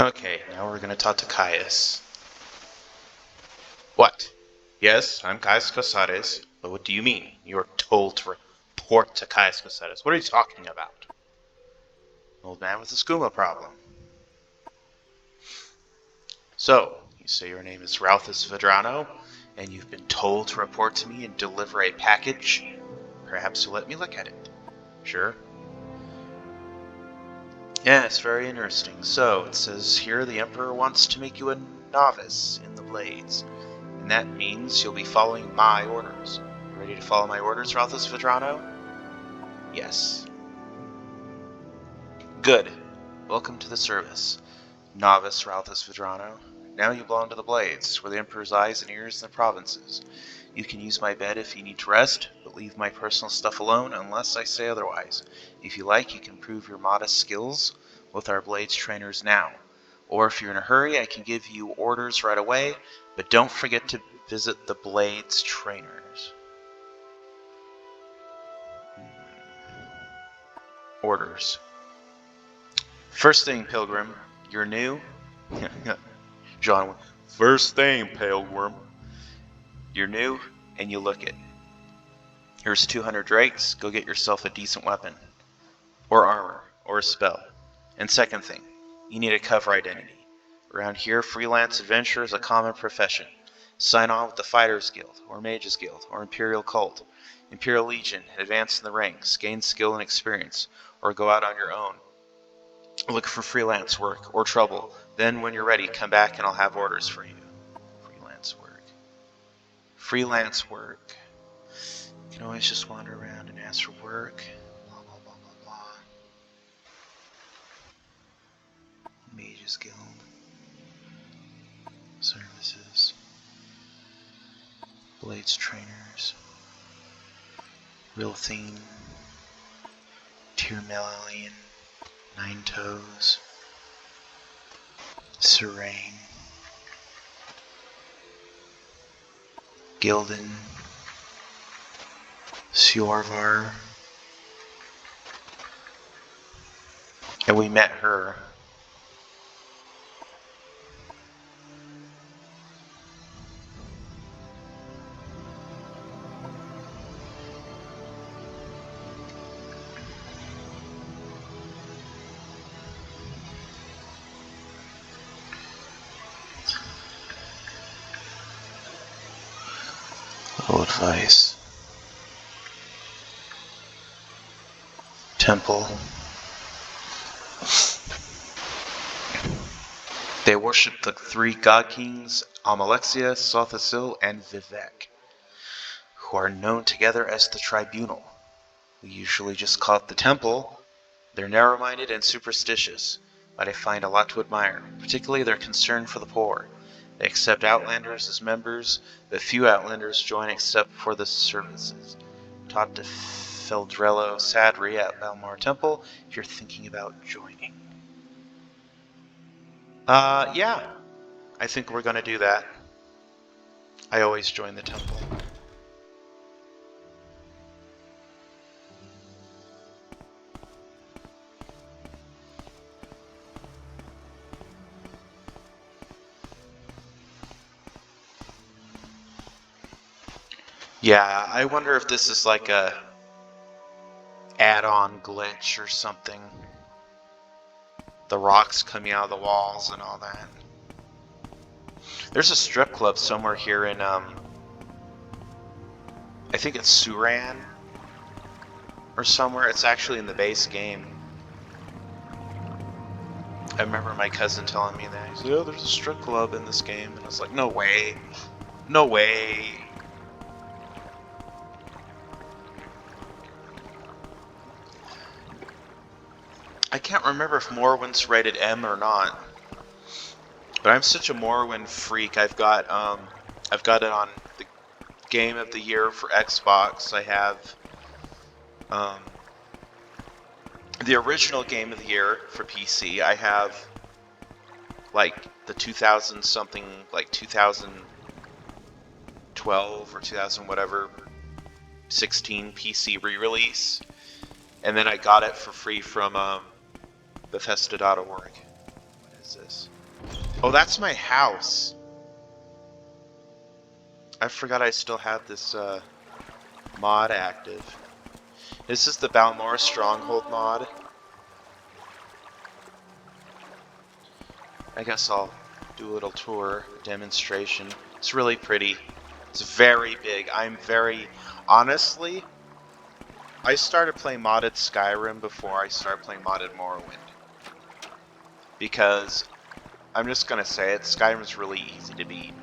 Okay, now we're going to talk to Caius. What? Yes, I'm Caius Cosades, but what do you mean? You are told to report to Caius Cosades. What are you talking about? Old man with a skooma problem. So, you say your name is Ralthus Vedrano, and you've been told to report to me and deliver a package? Perhaps you'll let me look at it. Sure. Yes, very interesting. So, it says here the Emperor wants to make you a novice in the Blades. And that means you'll be following my orders. You ready to follow my orders, Ralthus Vedrano? Yes. Good. Welcome to the service, Novice Ralthus Vedrano. Now you belong to the Blades, where the Emperor's eyes and ears in the provinces. You can use my bed if you need to rest, but leave my personal stuff alone unless I say otherwise. If you like, you can prove your modest skills with our Blades trainers now. Or if you're in a hurry, I can give you orders right away, but don't forget to visit the Blades trainers. Orders. First thing, Pilgrim, you're new? John, first thing, Pilgrim. You're new, and you look it. Here's 200 drakes, go get yourself a decent weapon. Or armor, or a spell. And second thing, you need a cover identity. Around here, freelance adventure is a common profession. Sign on with the Fighters Guild, or Mages Guild, or Imperial Cult, Imperial Legion, advance in the ranks, gain skill and experience, or go out on your own. Look for freelance work, or trouble. Then, when you're ready, come back and I'll have orders for you. Freelance work. Freelance work. You can always just wander around and ask for work. Blah, blah, blah, blah, blah. Mages Guild. Services. Blades trainers. Real theme. Tirmelian. Nine Toes. Serene. Gildan. Siorvar. And we met her. Little advice. Temple. They worship the three god kings, Amalexia, Sothasil, and Vivec, who are known together as the Tribunal. We usually just call it the Temple. They're narrow-minded and superstitious, but I find a lot to admire, particularly their concern for the poor. They accept Outlanders as members, but few Outlanders join except for the services. Taught to Feldrello Sadri at Balmar Temple if you're thinking about joining. Yeah. I think we're gonna do that. I always join the temple. Yeah, I wonder if this is like a add-on glitch or something. The rocks coming out of the walls and all that. There's a strip club somewhere here in, I think it's Suran or somewhere. It's actually in the base game. I remember my cousin telling me that. He said, oh, there's a strip club in this game. And I was like, no way. No way. I can't remember if Morrowind's rated M or not. But I'm such a Morrowind freak. I've got it on the Game of the Year for Xbox. I have the original Game of the Year for PC. I have like the 2000 something, like 2012 or 2000 whatever 16 PC re-release, and then I got it for free from Bethesda.org. What is is this? Oh, that's my house. I forgot I still had this mod active. This is the Balmora Stronghold mod. I guess I'll do a little tour, demonstration. It's really pretty. It's very big. Honestly, I started playing modded Skyrim before I started playing modded Morrowind. Because, I'm just gonna say it, Skyrim's really easy to beat.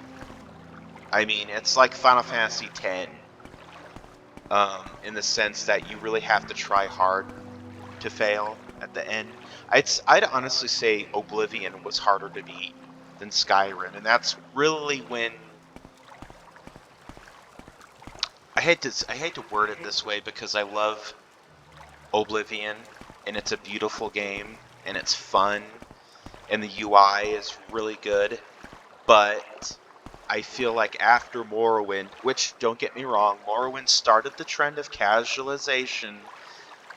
I mean, it's like Final Fantasy X. In the sense that you really have to try hard to fail at the end. I'd honestly say Oblivion was harder to beat than Skyrim, and that's really when I hate to word it this way because I love Oblivion and it's a beautiful game and it's fun and the UI is really good, but I feel like after Morrowind, which don't get me wrong, Morrowind started the trend of casualization.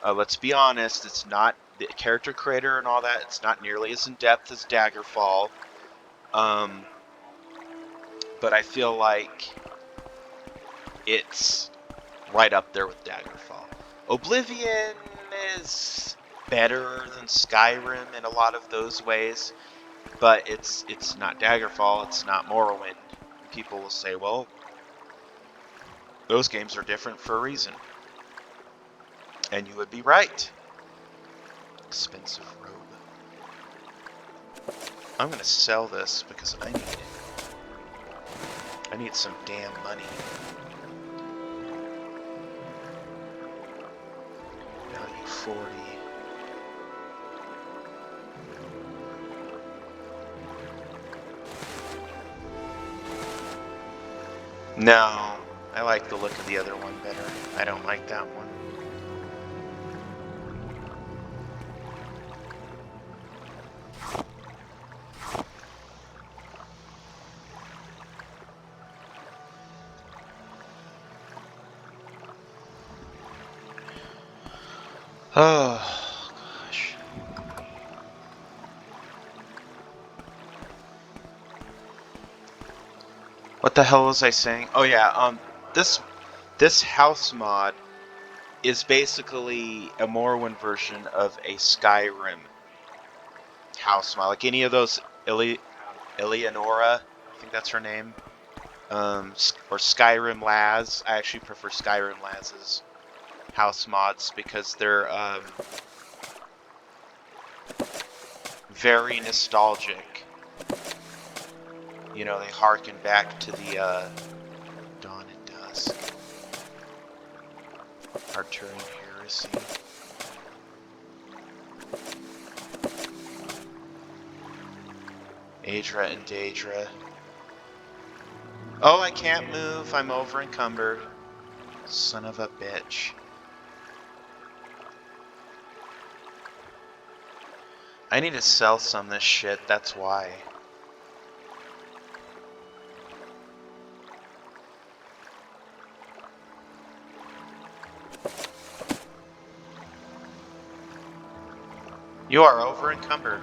Let's be honest, it's not the character creator and all that. It's not nearly as in depth as Daggerfall, but I feel like it's right up there with Daggerfall. Oblivion is better than Skyrim in a lot of those ways, but it's not Daggerfall. It's not Morrowind. People will say, well, those games are different for a reason. And you would be right. Expensive robe. I'm gonna sell this because I need it. I need some damn money. Value 40. No, I like the look of the other one better. I don't like that one. Oh, gosh. What the hell was I saying? Oh yeah, this house mod is basically a Morrowind version of a Skyrim house mod. Like any of those Eleonora, I think that's her name, or Skyrim Laz. I actually prefer Skyrim Laz's house mods because they're very nostalgic. You know, they harken back to the Dawn and Dusk, Arturian Heresy. Aedra and Daedra. Oh, I can't move. I'm over encumbered. Son of a bitch. I need to sell some of this shit, that's why. You are over encumbered.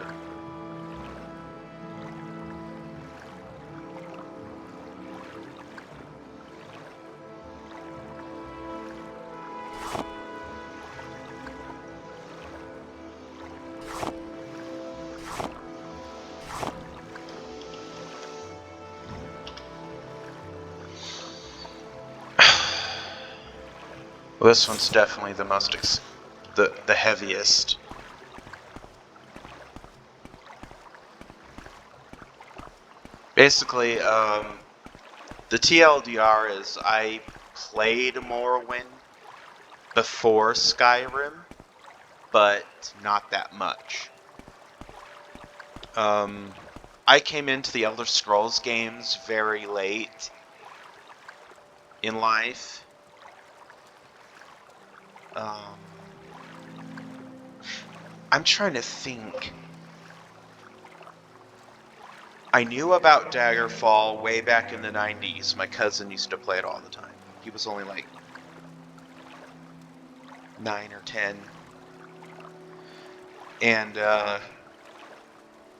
Well, this one's definitely the most the heaviest. Basically, the TLDR is I played Morrowind before Skyrim, but not that much. I came into the Elder Scrolls games very late in life. I'm trying to think. I knew about Daggerfall way back in the 90s. My cousin used to play it all the time. He was only like 9 or 10. And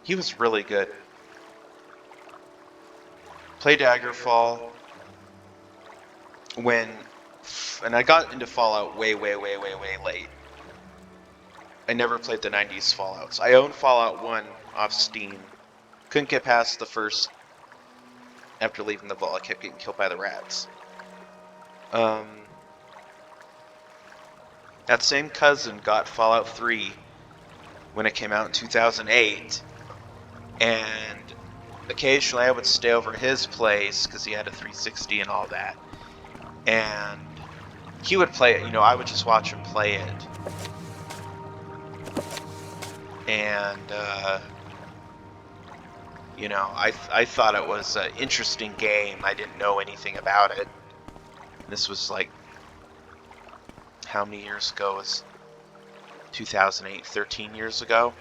He was really good. Play Daggerfall and I got into Fallout way late. I never played the 90s Fallouts. I own Fallout 1 off Steam. Couldn't get past the first. After leaving the vault, I kept getting killed by the rats. That same cousin got Fallout 3 when it came out in 2008, and occasionally I would stay over his place because he had a 360 and all that, and he would play it. I would just watch him play it, and I thought it was an interesting game. I didn't know anything about it. This was like, how many years ago? It was 2008, 13 years ago.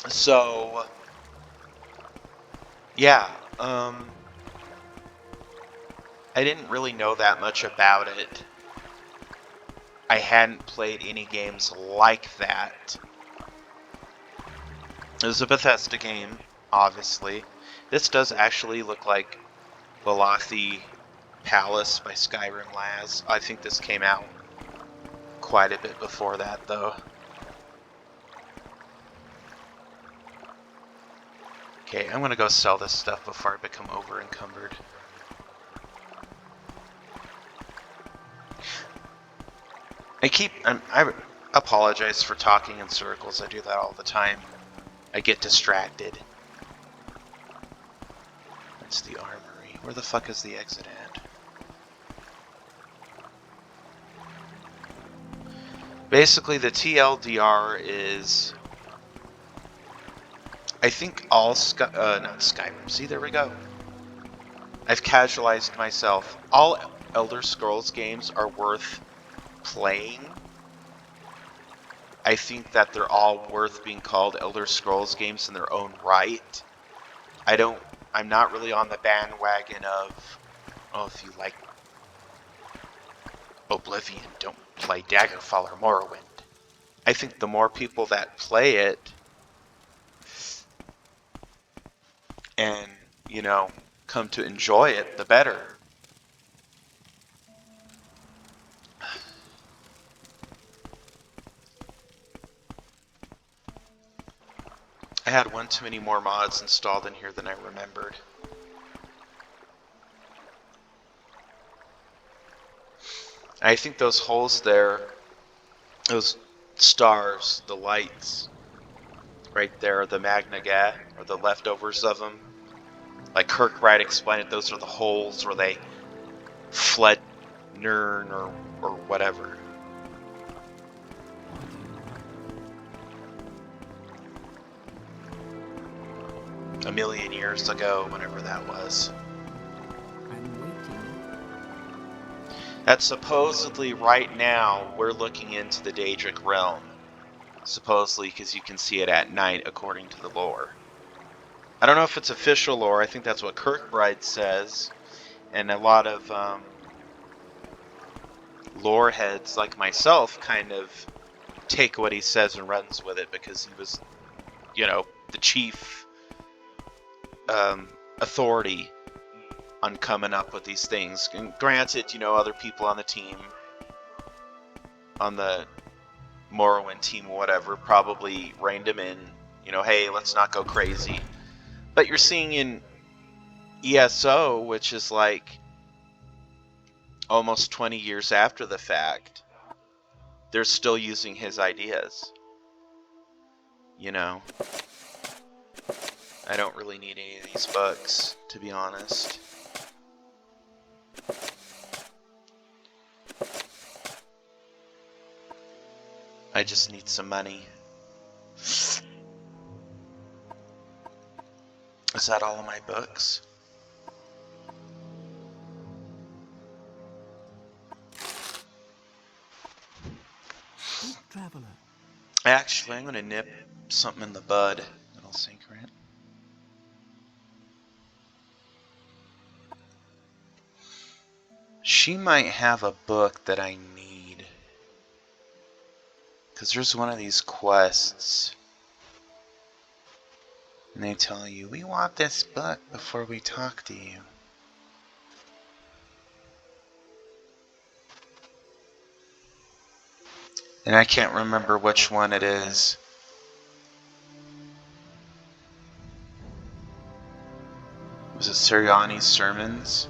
So yeah, I didn't really know that much about it. I hadn't played any games like that. It was a Bethesda game, obviously. This does actually look like Balathi Palace by Skyrim Laz. I think this came out quite a bit before that, though. Okay, I'm gonna go sell this stuff before I become over-encumbered. I apologize for talking in circles. I do that all the time. I get distracted. That's the armory. Where the fuck is the exit at? Basically, the TLDR is, I think, all not Skyrim. See, there we go. I've casualized myself. All Elder Scrolls games are worth playing. I think that they're all worth being called Elder Scrolls games in their own right. I'm not really on the bandwagon of, oh, if you like Oblivion, don't play Daggerfall or Morrowind. I think the more people that play it and, come to enjoy it, the better. I had one too many more mods installed in here than I remembered. I think those holes there, those stars, the lights, right there are the Magna Gat, or the leftovers of them. Like Kirkbride explained it, those are the holes where they fled Nirn or whatever. A million years ago, whenever that was. I'm waiting. That's supposedly right now we're looking into the Daedric realm. Supposedly because you can see it at night according to the lore. I don't know if it's official lore. I think that's what Kirkbride says. And a lot of lore heads like myself kind of take what he says and runs with it because he was, the chief authority on coming up with these things. And granted, other people on the team, on the Morrowind team or whatever, probably reined him in, hey, let's not go crazy. But you're seeing in ESO, which is like almost 20 years after the fact, they're still using his ideas. I don't really need any of these books, to be honest. I just need some money. Is that all of my books? Traveler. Actually, I'm going to nip something in the bud that'll sink, right? She might have a book that I need. Because there's one of these quests, and they tell you, we want this book before we talk to you. And I can't remember which one it is. Was it Sirianni's sermons?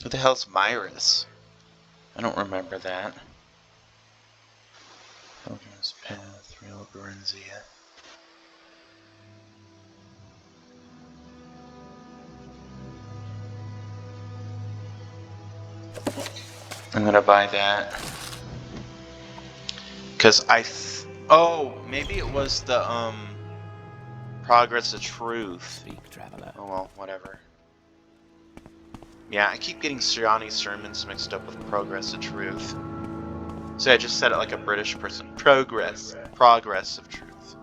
Who the hell's Myris? I don't remember that. Pilgrim's Path, Real Berenzia. I'm gonna buy that. Cause oh, maybe it was the Progress of Truth. Speak, traveler. Oh well, whatever. Yeah, I keep getting Sirianni's sermons mixed up with Progress of Truth. So I just said it like a British person. Progress of Truth.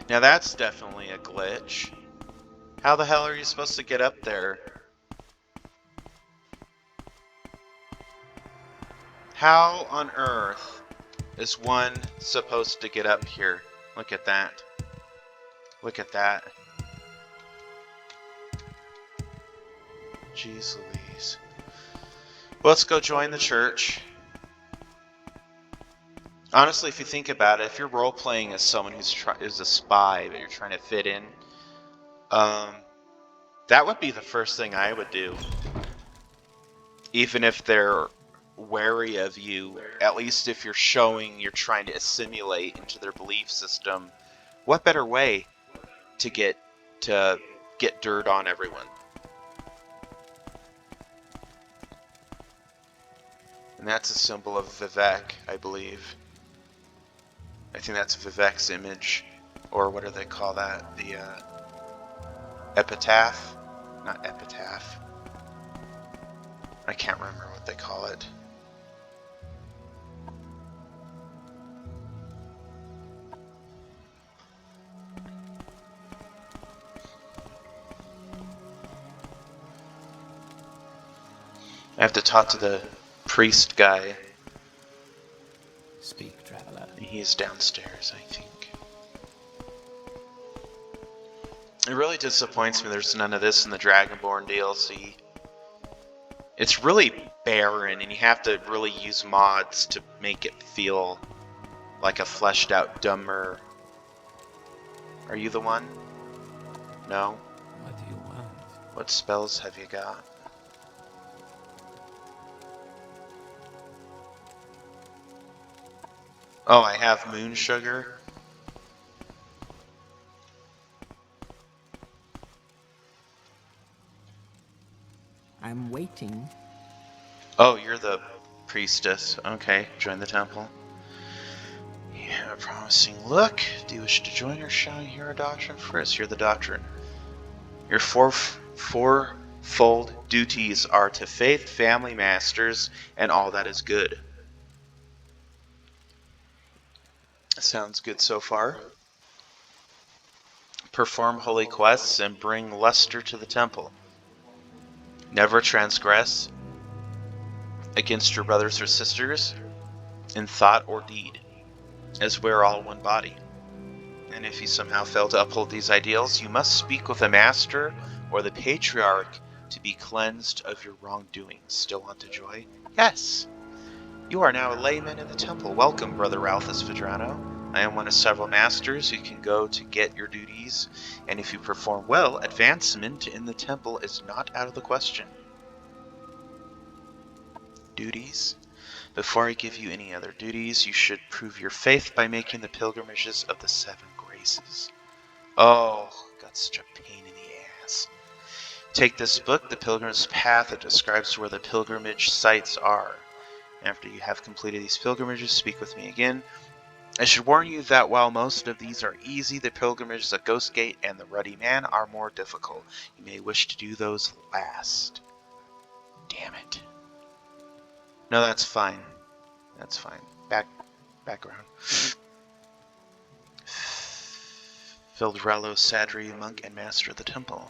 Now that's definitely a glitch. How the hell are you supposed to get up there? How on earth is one supposed to get up here? Look at that. Look at that. Jeez Louise. Well, let's go join the church. Honestly, if you think about it, if you're role-playing as someone who's a spy, but you're trying to fit in, that would be the first thing I would do. Even if they're wary of you, at least if you're showing you're trying to assimilate into their belief system, what better way to get dirt on everyone? And that's a symbol of Vivec, I believe. I think that's Vivec's image, or what do they call that? The epitaph? Not epitaph. I can't remember what they call it. I have to talk to the priest guy. Speak, traveler. He's downstairs, I think. It really disappoints me there's none of this in the Dragonborn DLC. It's really barren, and you have to really use mods to make it feel like a fleshed out dumber. Are you the one? No? What do you want? What spells have you got? Oh, I have moon sugar. I'm waiting. Oh, you're the priestess. Okay, join the temple. You have a promising look. Do you wish to join, or shall you hear a doctrine first? Hear the doctrine. Your fourfold duties are to faith, family, masters, and all that is good. Sounds good so far. Perform holy quests and bring luster to the temple. Never transgress against your brothers or sisters in thought or deed, as we are all one body. And if you somehow fail to uphold these ideals, you must speak with the master or the patriarch to be cleansed of your wrongdoings. Still want to join? Yes! You are now a layman in the temple. Welcome, Brother Ralphus Vedrano. I am one of several masters who can go to get your duties, and if you perform well, advancement in the temple is not out of the question. Duties? Before I give you any other duties, you should prove your faith by making the pilgrimages of the 7 graces. Oh, got such a pain in the ass. Take this book, The Pilgrim's Path. It describes where the pilgrimage sites are. After you have completed these pilgrimages, speak with me again. I should warn you that while most of these are easy, the pilgrimages of Ghost Gate and the Ruddy Man are more difficult. You may wish to do those last. Damn it. No, that's fine. That's fine. Background. Fildrallo Sadri, monk and master of the temple.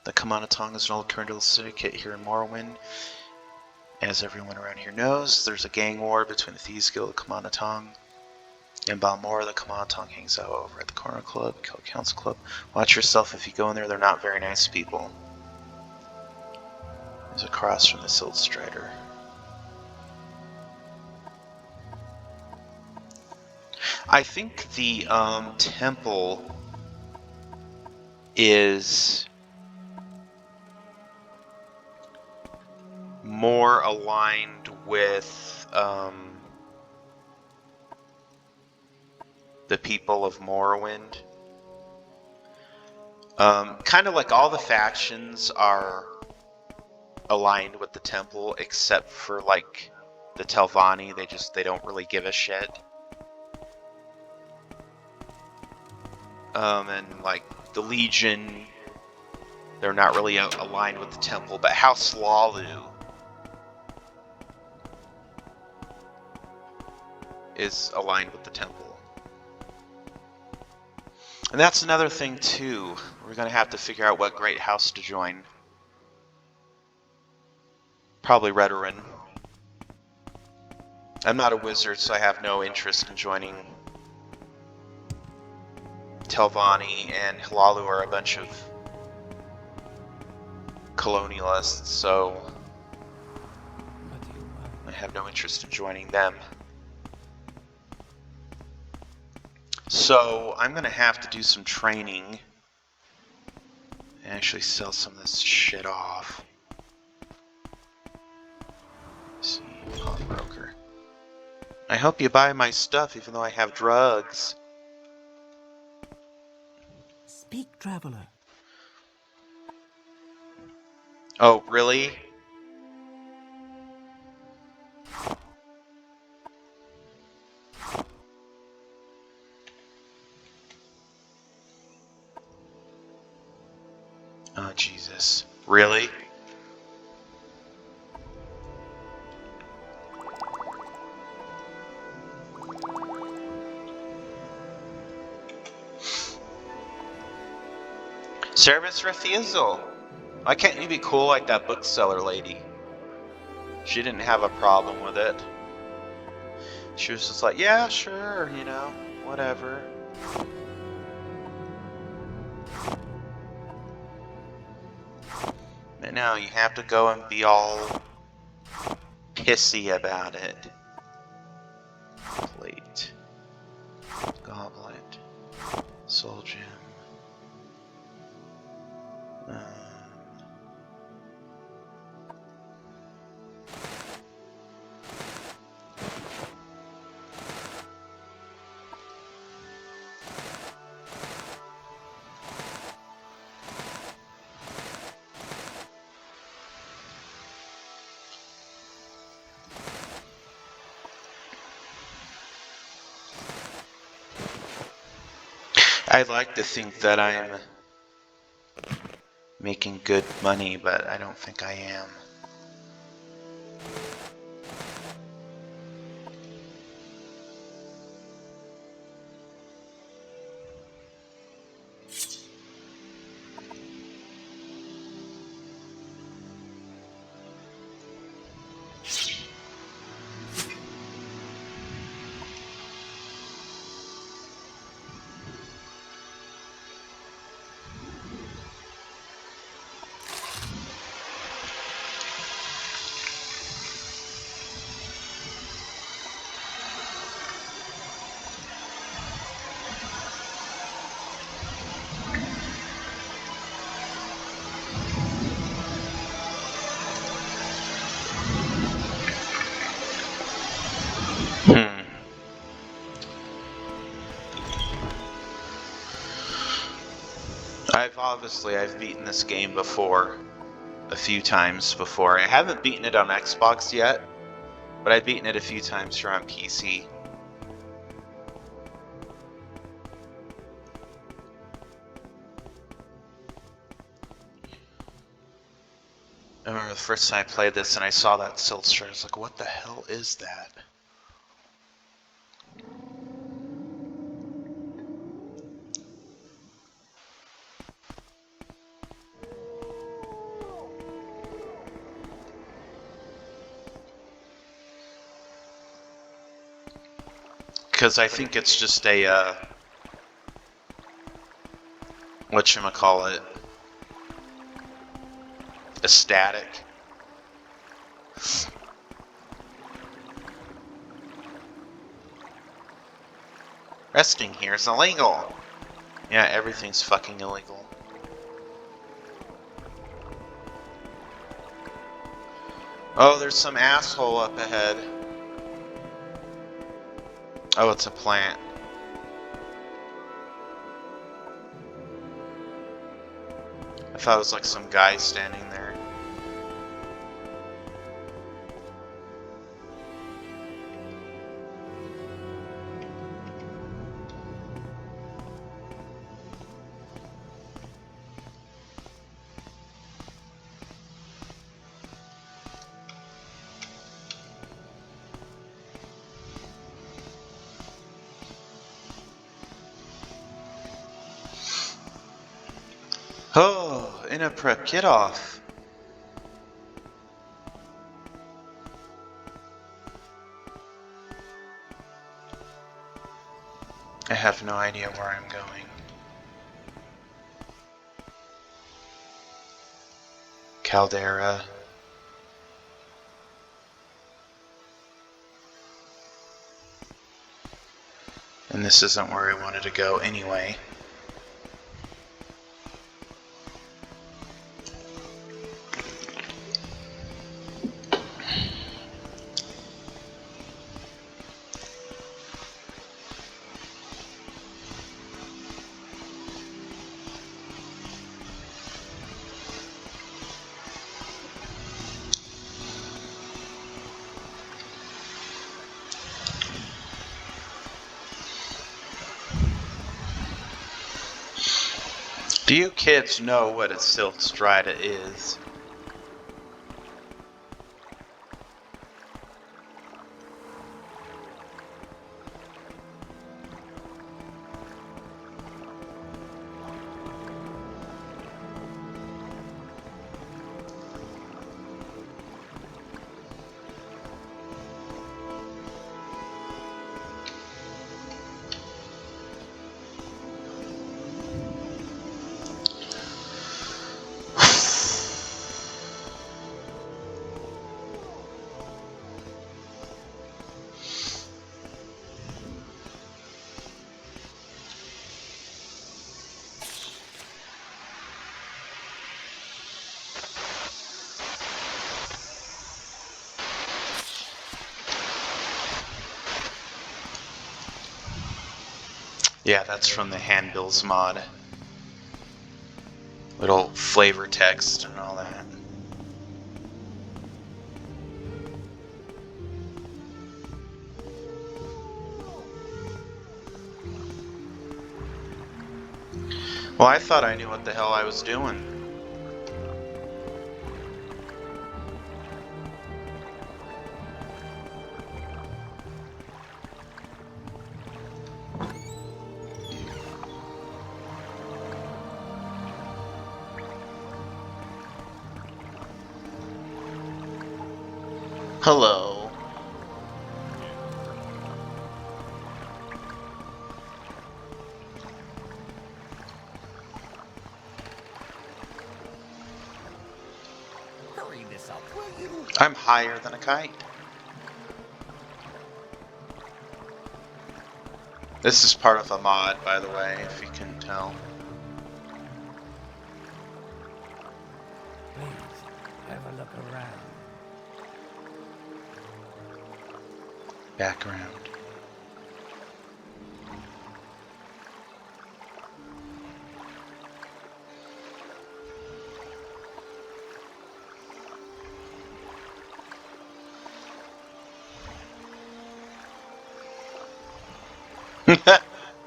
The Kamana Tong is an old colonial syndicate here in Morrowind. As everyone around here knows, there's a gang war between the Thieves Guild and Kamana Tong. In Balmora, the Kamana Tong hangs out over at the Corner Club, Kill Council Club. Watch yourself if you go in there, they're not very nice people. There's a cross from the Silt Strider. I think the temple is more aligned with the people of Morrowind. Kind of like all the factions are aligned with the temple, except for like the Telvanni. They don't really give a shit. And like the Legion, they're not really aligned with the temple, but House Lalu is aligned with the temple. And that's another thing too. We're gonna have to figure out what great house to join. Probably Redoran. I'm not a wizard, so I have no interest in joining. Telvanni and Hlaalu are a bunch of colonialists, so I have no interest in joining them. So I'm gonna have to do some training and actually sell some of this shit off. Let's see, pawnbroker. I hope you buy my stuff even though I have drugs. Speak, traveler. Oh, really? Oh, Jesus. Really? Service refusal. Why can't you be cool like that bookseller lady? She didn't have a problem with it. She was just like, yeah, sure, you know, whatever. But no, you have to go and be all pissy about it. Plate. Goblet. Soul gem. I'd like to think that I'm making good money, but I don't think I am. I've beaten this game before, a few times before. I haven't beaten it on Xbox yet, but I've beaten it a few times here on PC. I remember remember the first time I played this and I saw that silt string, I was like, what the hell is that? Because I think it's just a, whatchamacallit, a static. Resting here is illegal. Yeah, everything's fucking illegal. Oh, there's some asshole up ahead. Oh, it's a plant. I thought it was like some guy standing there. Oh, in a prep, get off. I have no idea where I'm going. Caldera. And this isn't where I wanted to go anyway. Do you kids know what a silt strata is? Yeah, that's from the handbills mod. Little flavor text and all that. Well, I thought I knew what the hell I was doing. Hello. Hurry this up, will you? I'm higher than a kite. This is part of a mod, by the way, if you can tell. Please, have a look around. Background.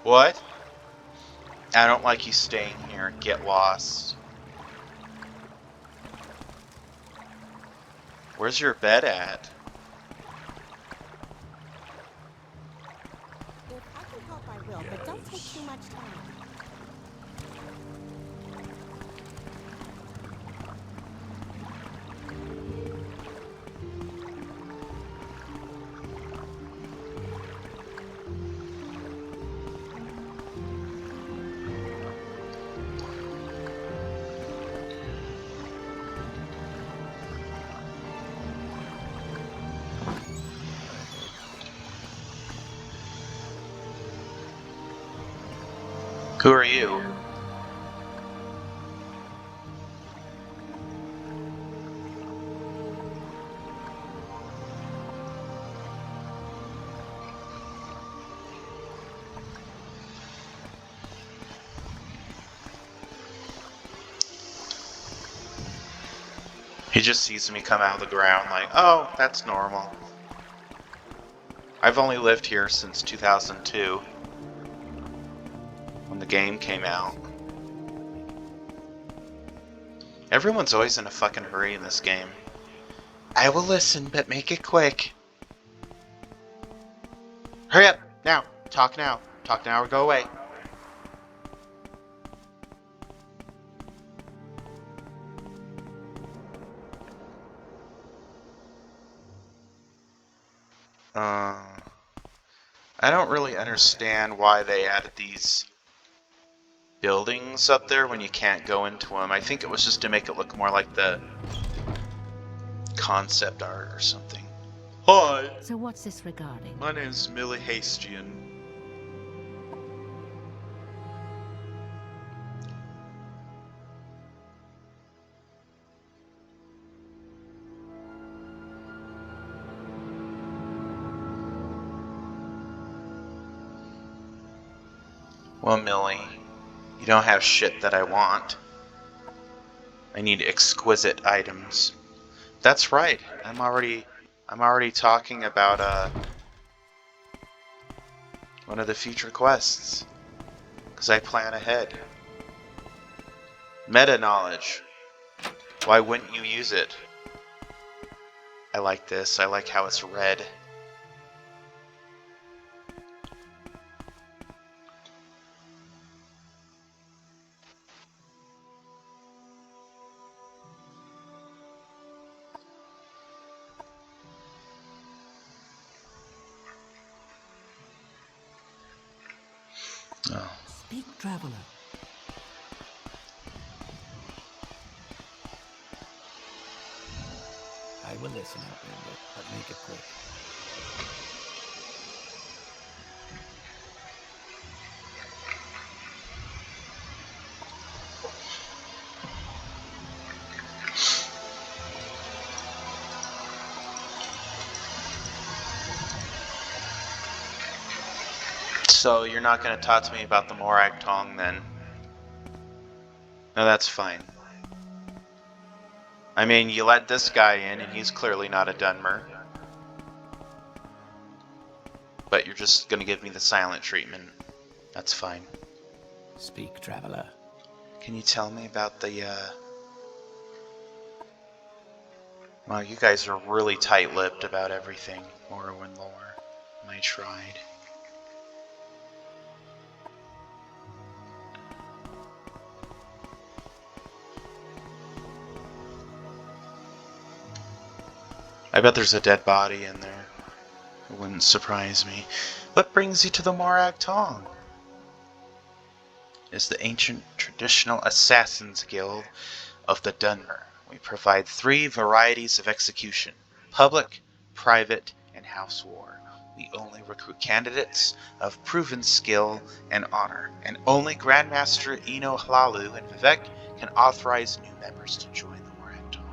What? I don't like you staying here. Get lost. Where's your bed at? If I can help, I will, but don't take too much time. Who are you? He just sees me come out of the ground like, oh, that's normal. I've only lived here since 2002, when the game came out. Everyone's always in a fucking hurry in this game. I will listen, but make it quick. Hurry up, now. Talk now. Talk now or go away. I don't really understand why they added these buildings up there when you can't go into them. I think it was just to make it look more like the concept art or something. Hi, So what's this regarding? my name's Millie Hastian. Well, Millie, you don't have shit that I want. I need exquisite items. That's right. I'm already talking about one of the future quests, because I plan ahead. Meta knowledge. Why wouldn't you use it? I like this. I like how it's red. Oh. Speak, traveler. I will listen, Outlander, but make it quick. So you're not going to talk to me about the Morag Tong then? No, that's fine. I mean, you let this guy in and he's clearly not a Dunmer. But you're just going to give me the silent treatment. That's fine. Speak, traveler. Can you tell me about the, Wow, you guys are really tight-lipped about everything. Morrowind lore. And I tried. I bet there's a dead body in there. It wouldn't surprise me. What brings you to the Morag Tong? It's the ancient traditional assassins guild of the Dunmer. We provide 3 varieties of execution: public, private, and house war. We only recruit candidates of proven skill and honor, and only Grandmaster Eno Hlalu and Vivec can authorize new members to join the Morag Tong.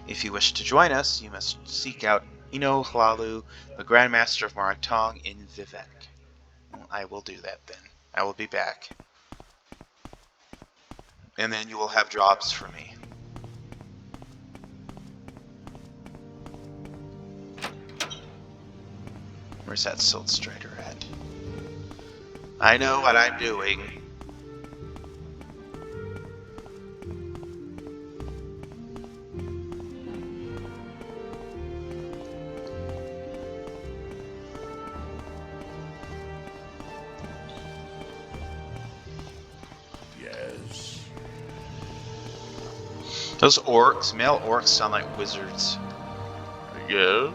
If you wish to join us, you must seek out Eno Hlalu, the Grandmaster of Morag Tong, in Vivec. I will do that then. I will be back. And then you will have jobs for me. Where's that Silt Strider at? I know what I'm doing. Those orcs, male orcs sound like wizards. Yes?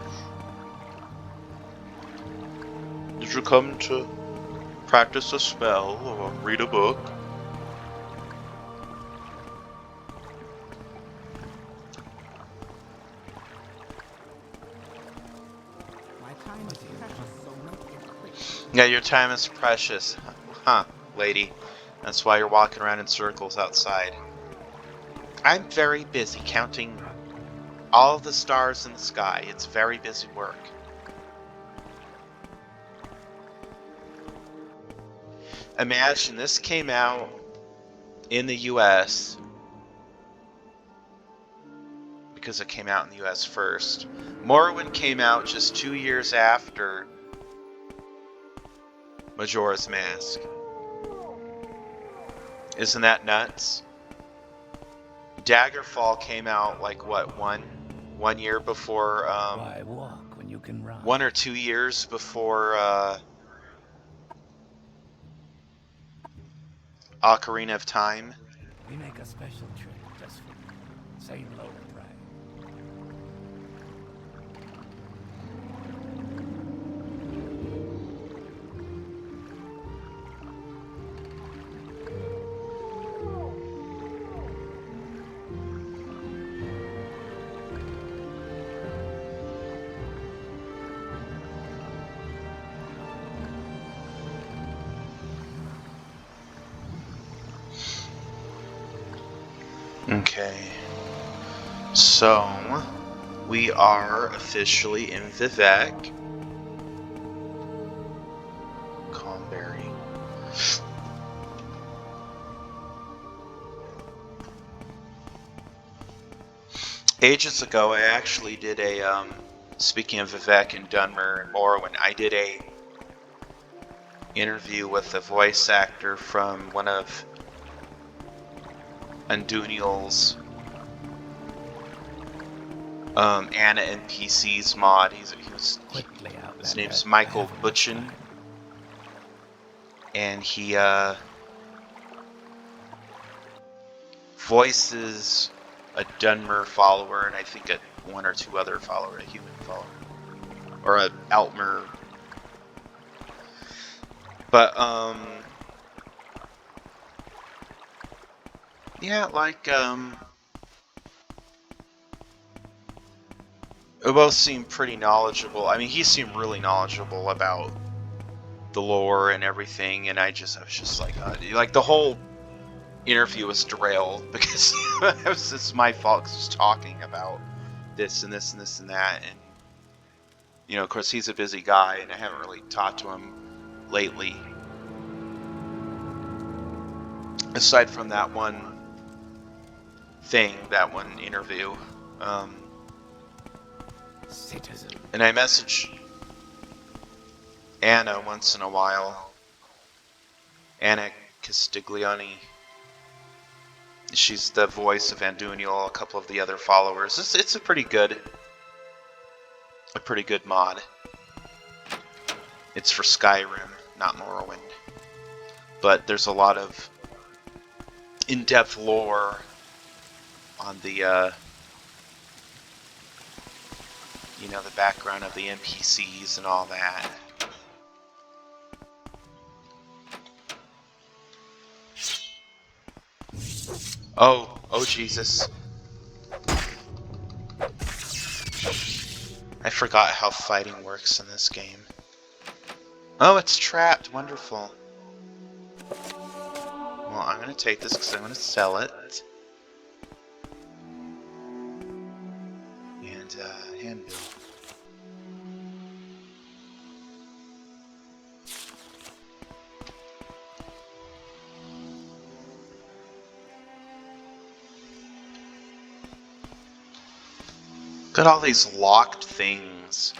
Did you come to practice a spell or read a book? My time is precious, so make it quick. Yeah, your time is precious. Huh, lady. That's why you're walking around in circles outside. I'm very busy counting all the stars in the sky. It's very busy work. Imagine this came out in the US because it came out in the US first. Morrowind came out just 2 years after Majora's Mask. Isn't that nuts? Daggerfall came out like what, one year before Why walk when you can run? 1 or 2 years before Ocarina of Time. We make a special trip just for you. Say low price. Okay, so we are officially in Vivec. Calmberry. Ages ago, I actually did a, speaking of Vivec and Dunmer and Morrowind, I did a interview with a voice actor from one of Unduniel's Anna NPC's mod. His name's Michael Butchin, and he voices a Dunmer follower, and I think one or two other follower, a human follower, or a Altmer. But yeah, like they both seem pretty knowledgeable. I mean, he seemed really knowledgeable about the lore and everything, and I was just like the whole interview was derailed because it's my fault because I was talking about this and this and this and that, and you know, of course, he's a busy guy, and I haven't really talked to him lately. Aside from that one thing, that one interview. Citizen. And I message Anna once in a while. Anna Castiglione. She's the voice of Anduniel, a couple of the other followers. It's a pretty good mod. It's for Skyrim, not Morrowind. But there's a lot of in-depth lore on the you know, the background of the NPCs and all that. Oh Jesus. I forgot how fighting works in this game. Oh, it's trapped. Wonderful. Well, I'm going to take this because I'm going to sell it. And, handbill. Got all these locked things.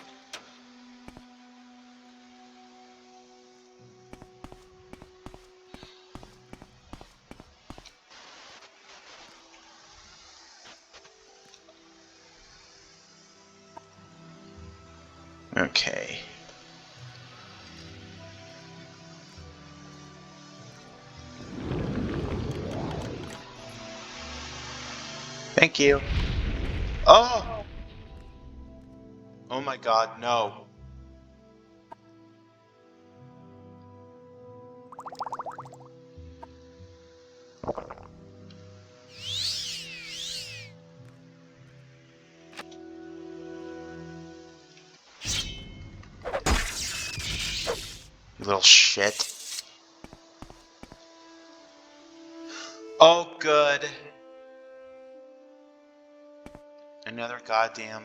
Okay. Thank you. Oh! Oh my god, no. You little shit. Oh, good. Another goddamn...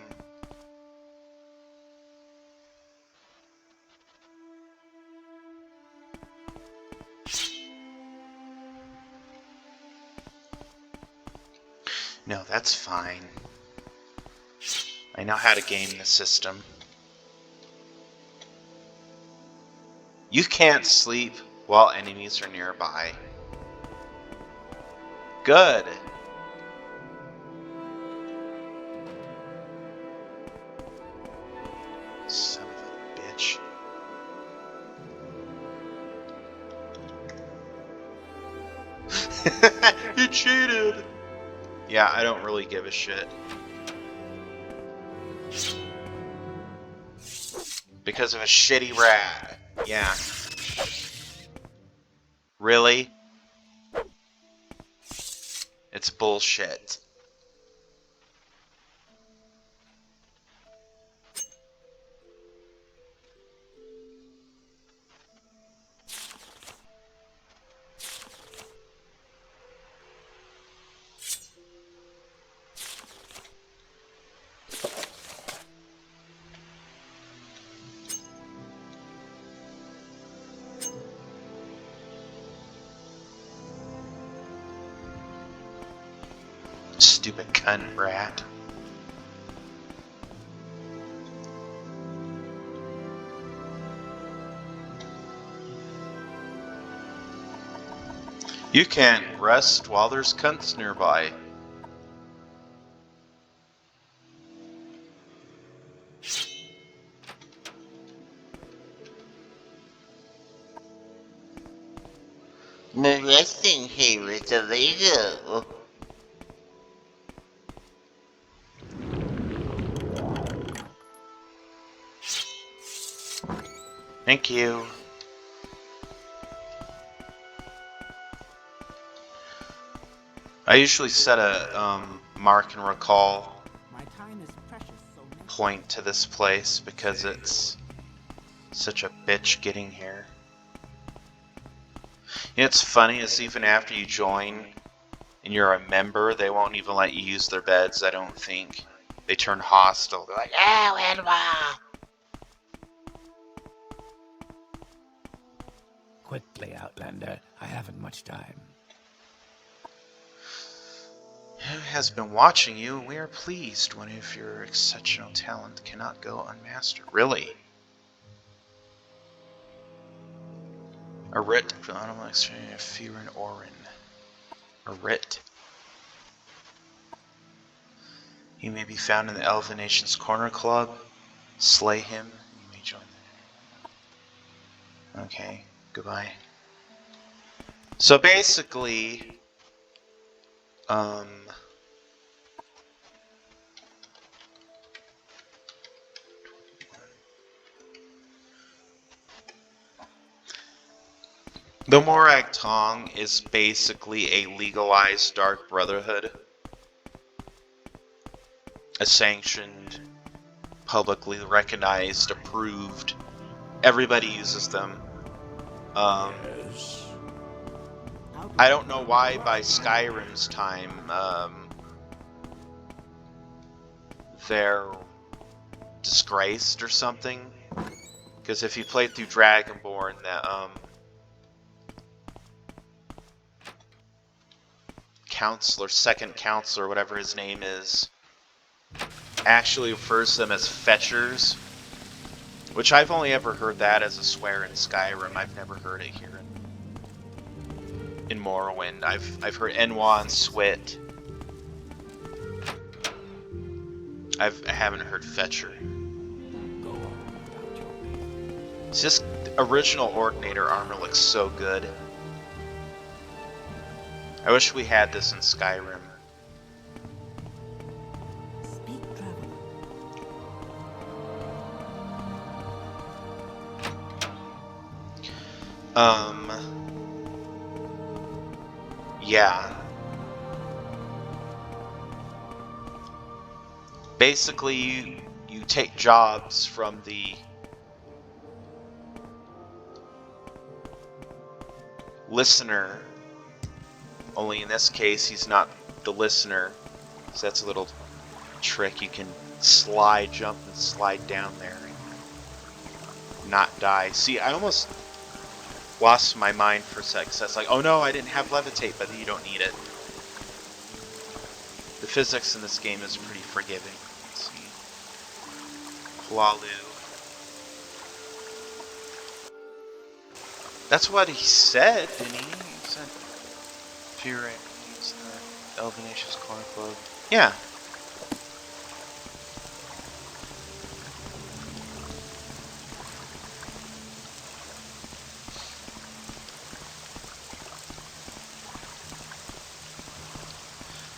No, that's fine. I know how to game the system. You can't sleep while enemies are nearby. Good. Son of a bitch. You cheated! Yeah, I don't really give a shit. Because of a shitty rat. Yeah. Really? It's bullshit. Stupid cunt rat. You can't rest while there's cunts nearby. The resting here is illegal. Thank you. I usually set a mark and recall My time is precious, so make point to this place because it's such a bitch getting here. You know, it's funny is even after you join and you're a member, they won't even let you use their beds, I don't think. They turn hostile. They're like, Oh, Edward! Quickly, Outlander. I haven't much time. who has been watching you? We are pleased one of your exceptional talent cannot go unmastered. Really? A writ for animal exchange of fear and Orin. A writ. He may be found in the Elven Nation's Corner Club. Slay him. You may join the... Okay, goodbye. So basically, the Morag Tong is basically a legalized Dark Brotherhood. A sanctioned, publicly recognized, approved. Everybody uses them. Yes. I don't know why by Skyrim's time, they're disgraced or something. Because if you played through Dragonborn, the counselor, second counselor, whatever his name is, actually refers to them as fetchers. Which I've only ever heard that as a swear in Skyrim. I've never heard it here in Morrowind. I've heard Enwa and Swit. I haven't heard Fetcher. Go on without your will. It's just original Ordinator armor looks so good. I wish we had this in Skyrim. Yeah. Basically, you take jobs from the listener, only in this case he's not the listener, so that's a little trick. You can slide, jump, and slide down there and not die. See, I almost lost my mind for a sec, so it's like, oh no, I didn't have levitate, but you don't need it. The physics in this game is pretty forgiving. Let's see. Hualu. That's what he said, didn't he? He said, Vivec, he's the Elvenacious Corn Club. Yeah.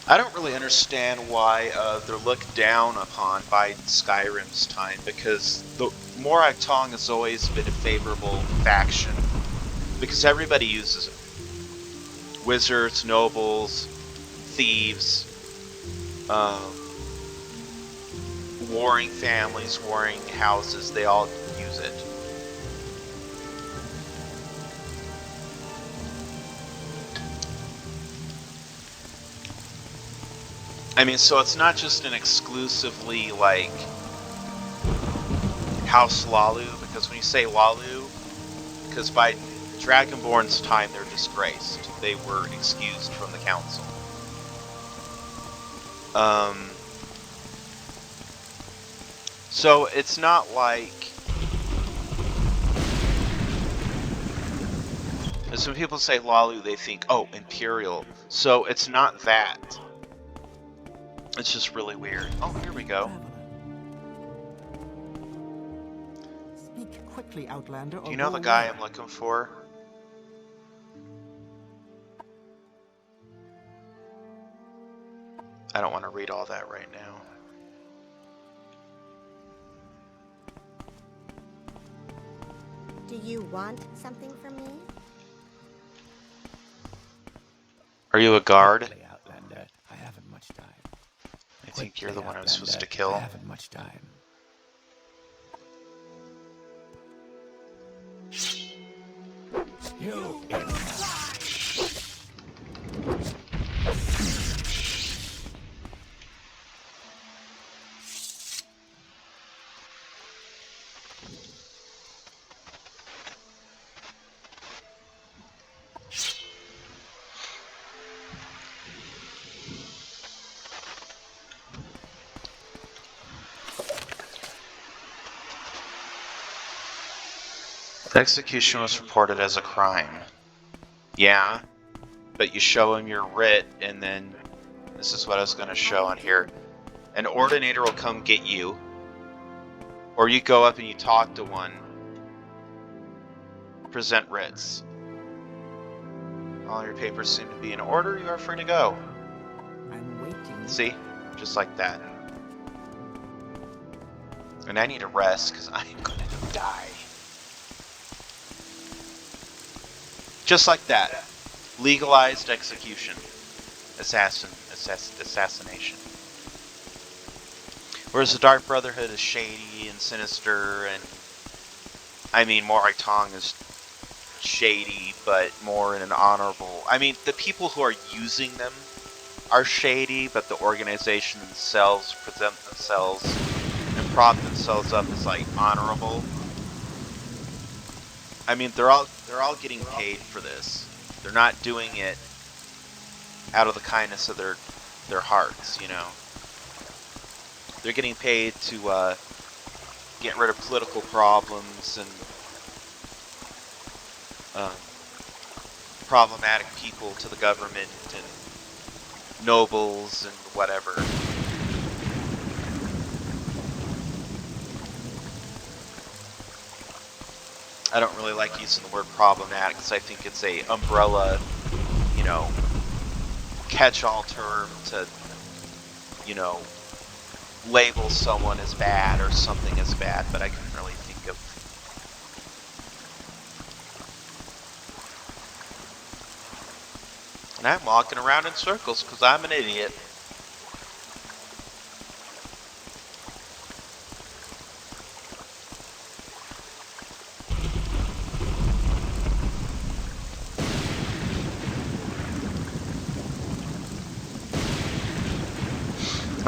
I don't really understand why they're looked down upon by Skyrim's time, because the Morag Tong has always been a favorable faction, because everybody uses it. Wizards, nobles, thieves, warring families, warring houses, they all use it. I mean, so it's not just an exclusively, like, House Lalu, because when you say Lalu, because by Dragonborn's time they're disgraced. They were excused from the council. So it's not like... As when people say Lalu, they think, oh, Imperial. So it's not that. It's just really weird. Oh, here we go. Speak quickly, Outlander. Do you know the guy I'm looking for? I don't want to read all that right now. Do you want something from me? Are you a guard? Quickly, Outlander. I haven't much time. I think you're the Quickly, one I'm supposed to Outlander. kill. I haven't much time. You The execution was reported as a crime. Yeah, but you show him your writ, and then this is what I was going to show on here. An ordinator will come get you, or you go up and you talk to one. Present writs. All your papers seem to be in order. You are free to go. I'm waiting. See? Just like that. And I need a rest, because I'm going to die. Just like that. Legalized execution. Assassination. Whereas the Dark Brotherhood is shady and sinister, and I mean, Morag Tong is shady, but more in an honorable... I mean, the people who are using them are shady, but the organization themselves present themselves and prop themselves up as, like, honorable. I mean, they're all getting paid for this. They're not doing it out of the kindness of their hearts, you know. They're getting paid to get rid of political problems and problematic people to the government and nobles and whatever. I don't really like using the word problematic because I think it's a umbrella, you know, catch-all term to, you know, label someone as bad or something as bad, but I couldn't really think of And I'm walking around in circles because I'm an idiot.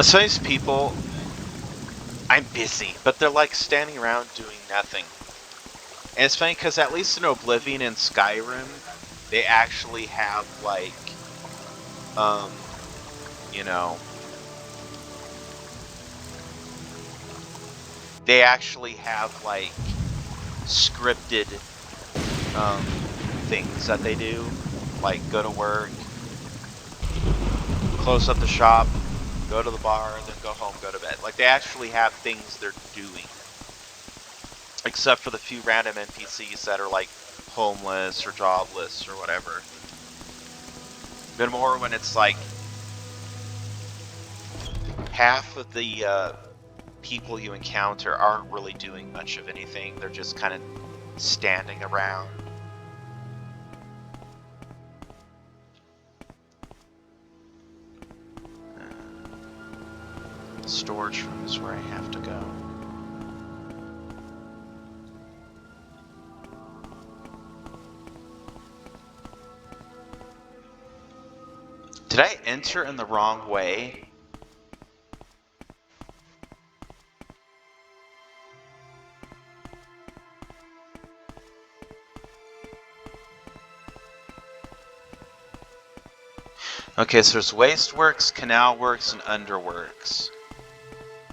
Some of these people, I'm busy, but they're like standing around doing nothing. And it's funny because at least in Oblivion and Skyrim, they actually have like, you know, they actually have like scripted things that they do, like go to work, close up the shop, go to the bar, then go home, go to bed. Like they actually have things they're doing. Except for the few random NPCs that are like homeless or jobless or whatever. But more when it's like half of the people you encounter aren't really doing much of anything. They're just kind of standing around. Storage room is where I have to go. Did I enter in the wrong way? Okay, so there's waste works, canal works, and underworks.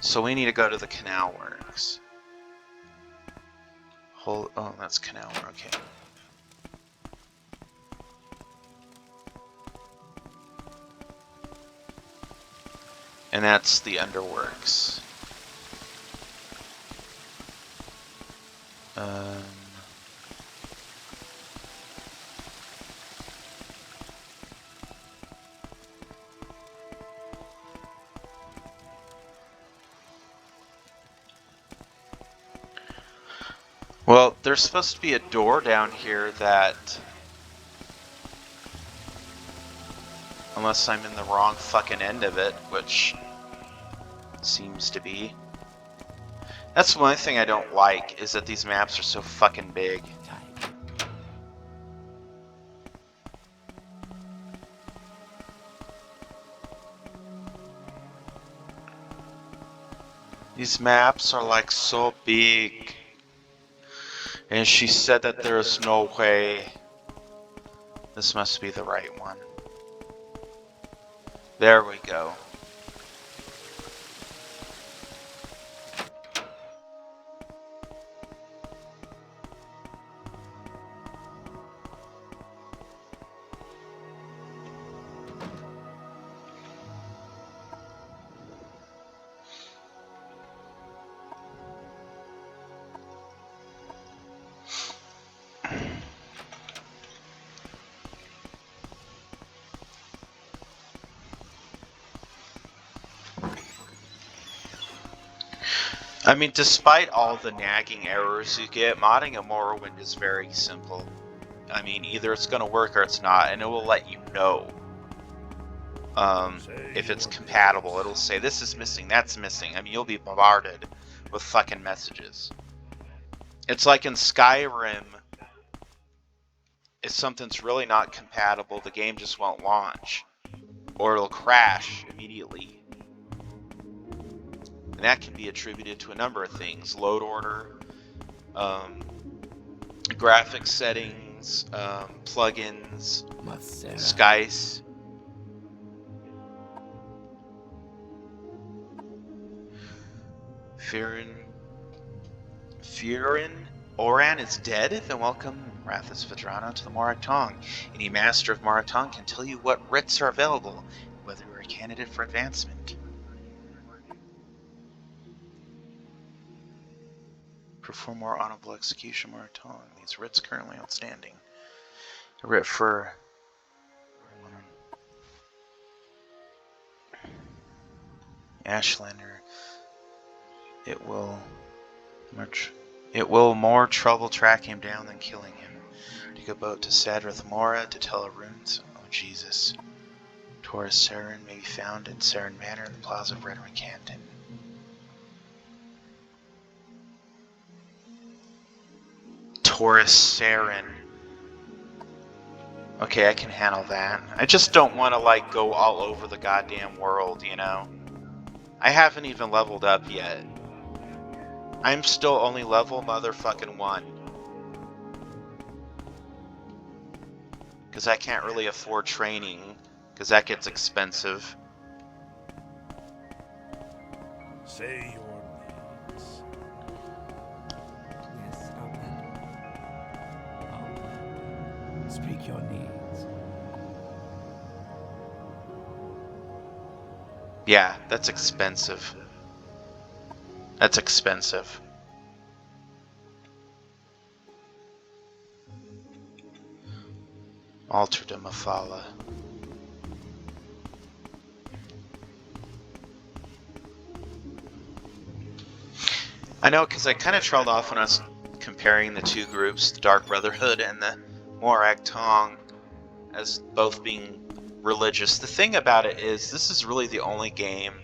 So we need to go to the canal works. Oh, that's canal, okay. And that's the underworks. Well, there's supposed to be a door down here that... Unless I'm in the wrong fucking end of it, which seems to be. That's one thing I don't like, is that these maps are so fucking big. These maps are like so big. And she said that there is no way. This must be the right one. There we go. I mean, despite all the nagging errors you get, modding a Morrowind is very simple. I mean, either it's going to work or it's not, and it will let you know if it's compatible. It'll say, this is missing, that's missing. I mean, you'll be bombarded with fucking messages. It's like in Skyrim, if something's really not compatible, the game just won't launch. Or it'll crash immediately. And that can be attributed to a number of things. Load order, graphics settings, plugins, skies. Furin Oran is dead? Then welcome, Rathis Vedrano, to the Morag Tong. Any master of Morag Tong can tell you what writs are available, whether you're a candidate for advancement. Perform more honorable execution, Morag Tong. These writs currently outstanding. A writ for Ashlander. It will more trouble tracking him down than killing him. Take a boat to Sadrith Mora to tell a rune. Oh Jesus. Taurus Saren may be found in Saren Manor in the Plaza of Redmond Canton. Taurus Saren. Okay, I can handle that. I just don't want to, like, go all over the goddamn world, you know? I haven't even leveled up yet. I'm still only level motherfucking 1. Because I can't really afford training, because that gets expensive. Say your names. Yes, Outlander. Speak your needs. Yeah, that's expensive. That's expensive. Altar de Mafala. I know, because I kind of trailed off when I was comparing the two groups, the Dark Brotherhood and the Morag Tong, as both being religious. The thing about it is, this is really the only game,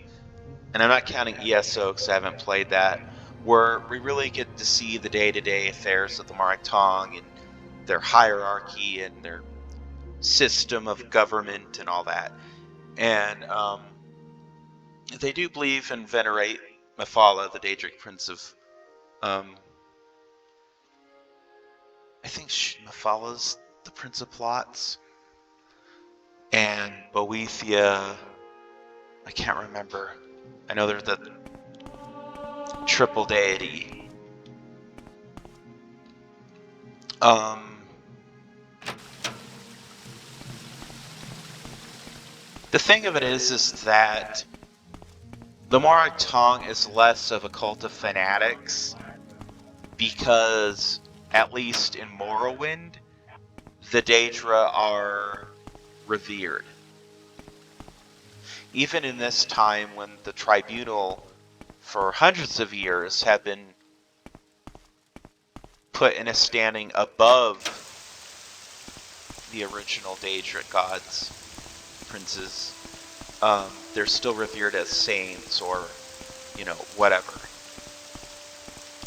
and I'm not counting ESO because I haven't played that, where we really get to see the day-to-day affairs of the Morag Tong and their hierarchy and their system of government and all that. And they do believe and venerate Mephala, the Daedric Prince of... I think Mephala's the Prince of Plots. And Boethia... I can't remember. I know they're the triple deity. The thing of it is that the Morag Tong is less of a cult of fanatics because, at least in Morrowind, the Daedra are revered. Even in this time when the Tribunal, for hundreds of years, have been put in a standing above the original Daedric gods, princes, they're still revered as saints or, you know, whatever.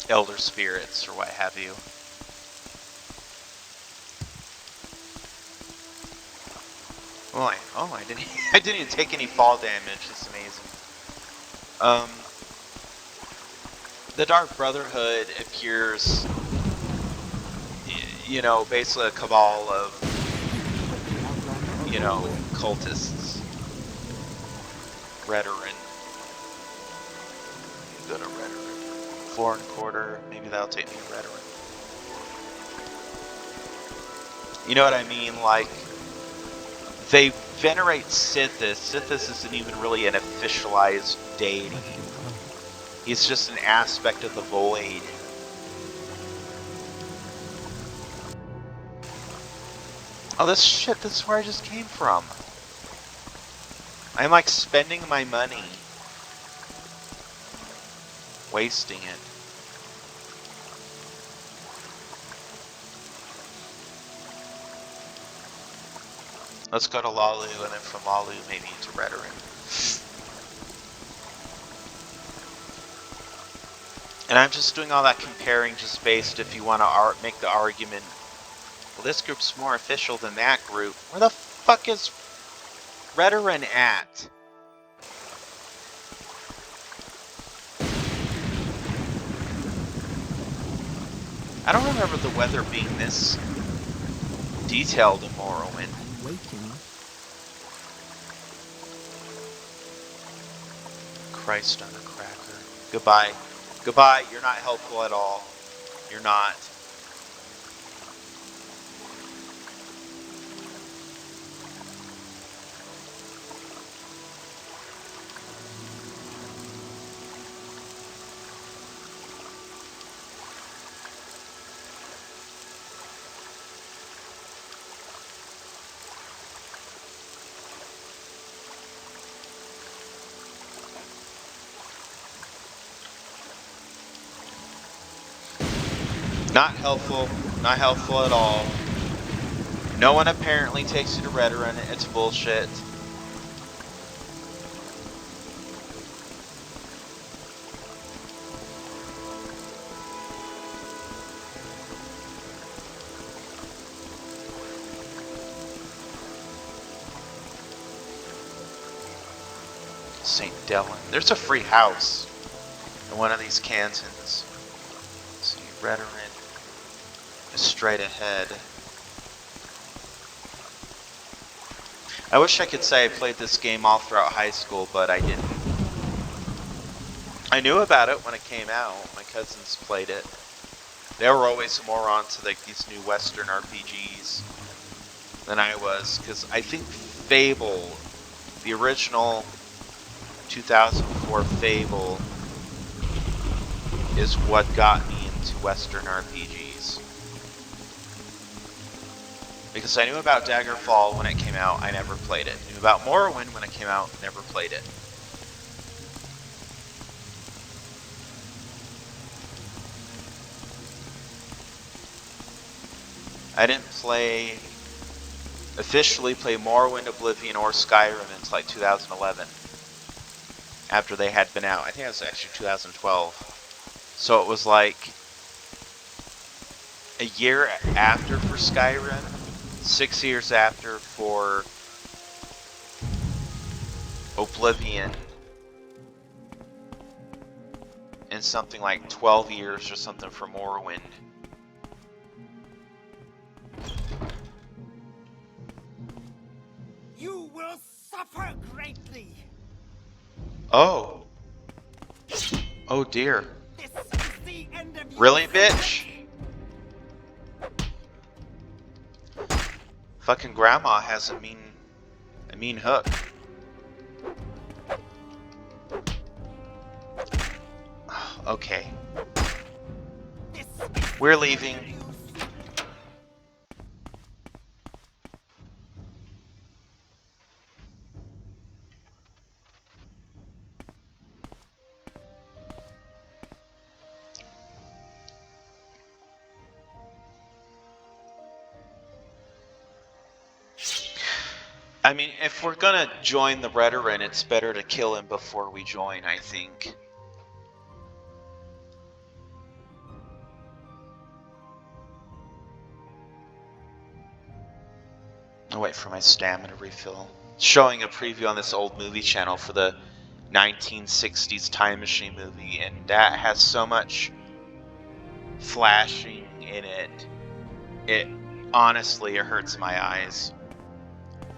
Elder spirits or what have you. Oh, I didn't even take any fall damage. It's amazing. The Dark Brotherhood appears, you know, basically a cabal of, you know, cultists. Rhetoric. Go to Rhetoric. 4 1/4. Maybe that'll take me to Rhetoric. You know what I mean? Like, they venerate Sithis. Sithis isn't even really an officialized deity. He's just an aspect of the void. Oh, this is where I just came from. I'm like spending my money. Wasting it. Let's go to Lalu, and then from Lalu maybe to Rhetoric. And I'm just doing all that comparing just based if you want to make the argument, well, this group's more official than that group. Where the fuck is Rhetoric at? I don't remember the weather being this detailed in Morrowind. I'm waiting. Christ on a cracker. Goodbye. Goodbye, you're not helpful at all. You're not. Not helpful. Not helpful at all. No one apparently takes you to Redoran. It's bullshit. St. Delon. There's a free house in one of these cantons. Let's see, Redoran is straight ahead. I wish I could say I played this game all throughout high school, but I didn't. I knew about it when it came out. My cousins played it. They were always more onto like these new Western RPGs than I was, because I think Fable, the original 2004 Fable, is what got me into Western RPGs. Because I knew about Daggerfall when it came out, I never played it. I knew about Morrowind when it came out, never played it. I didn't officially play Morrowind, Oblivion, or Skyrim until like 2011. After they had been out. I think it was actually 2012. So it was like a year after for Skyrim, 6 years after for Oblivion, and something like 12 years or something for Morrowind. You will suffer greatly. Oh. Oh dear. This is the end of Really, bitch? Fucking grandma has a mean hook. Okay. We're leaving. I mean, if we're gonna join the Redoran, it's better to kill him before we join, I think. I'll wait for my stamina refill. Showing a preview on this old movie channel for the 1960s Time Machine movie, and that has so much flashing in it. It honestly, it hurts my eyes.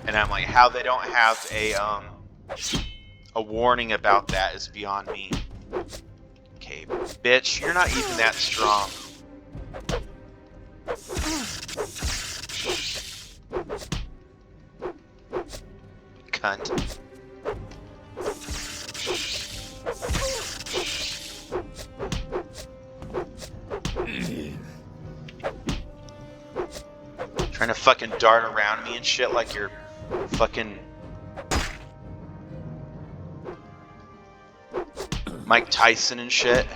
And I'm like, how they don't have a warning about that is beyond me. Okay, bitch, you're not even that strong. Cunt. Trying to fucking dart around me and shit like you're fucking Mike Tyson and shit.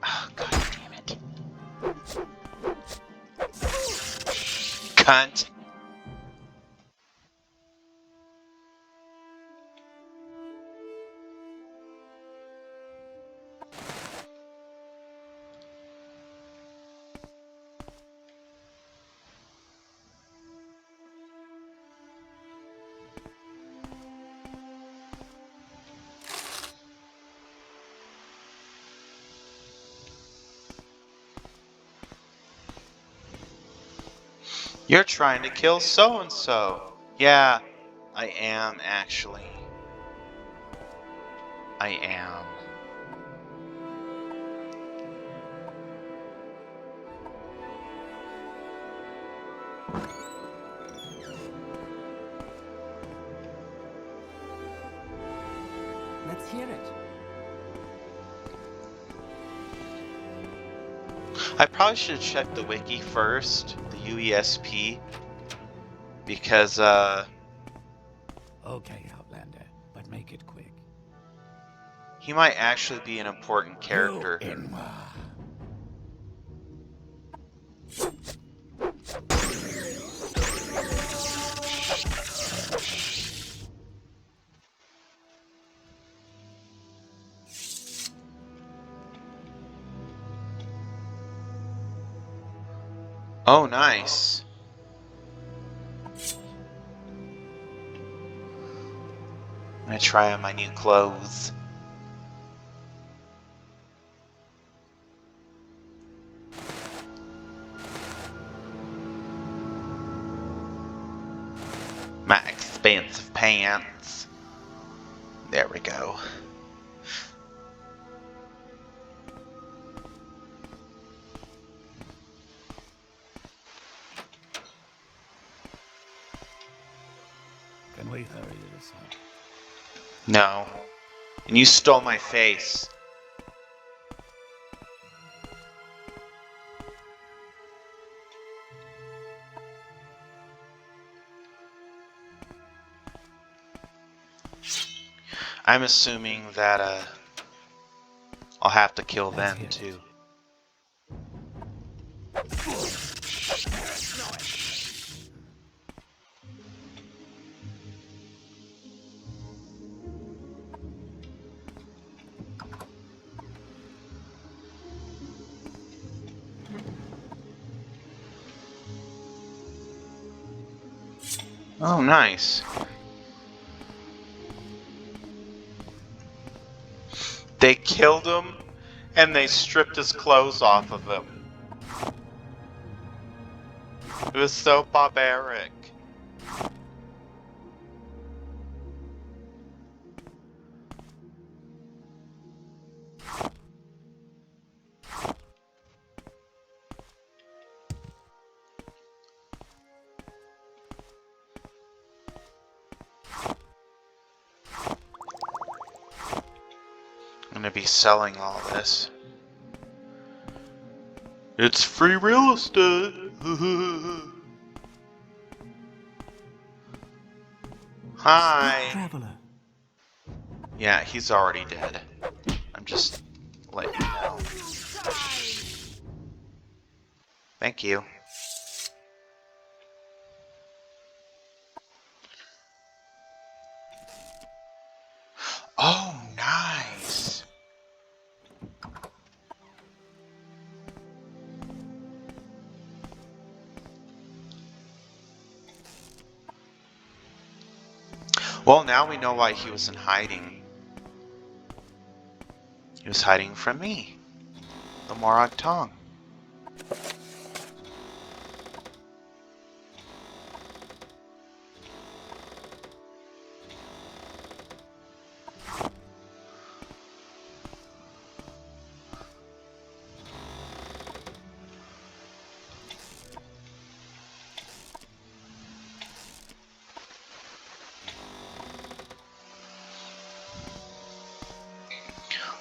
Oh, god damn it. Cunt. You're trying to kill so-and-so. Yeah, I am, actually. I am. Let's hear it. I probably should have checked the wiki first, the UESP, because, Okay, Outlander, but make it quick. he might actually be an important character. You, Inma. Oh, nice. I'm gonna try on my new clothes. My expensive pants. There we go. Can we hurry this up? No. And you stole my face. I'm assuming that I'll have to kill Let's them hear it. too. Oh, nice. They killed him, and they stripped his clothes off of him. It was so barbaric. I'm gonna be selling all this. It's free real estate. Hi. Traveler. Yeah, he's already dead. I'm just letting you know. Thank you. Oh, nice. Well, now we know why he was in hiding. He was hiding from me, the Morag Tong.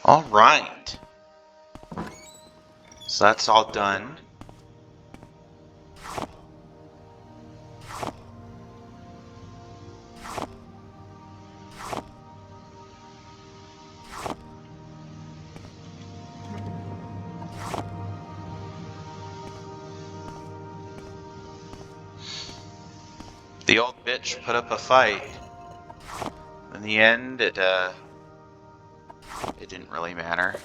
All right. So that's all done. The old bitch put up a fight. In the end, it didn't really matter.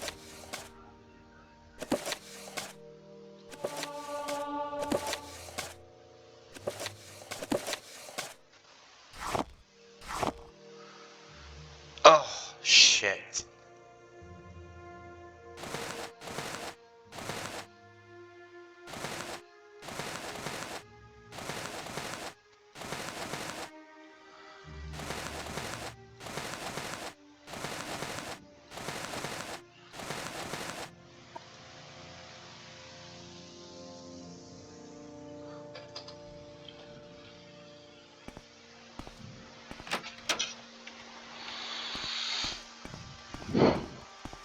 Oh, shit.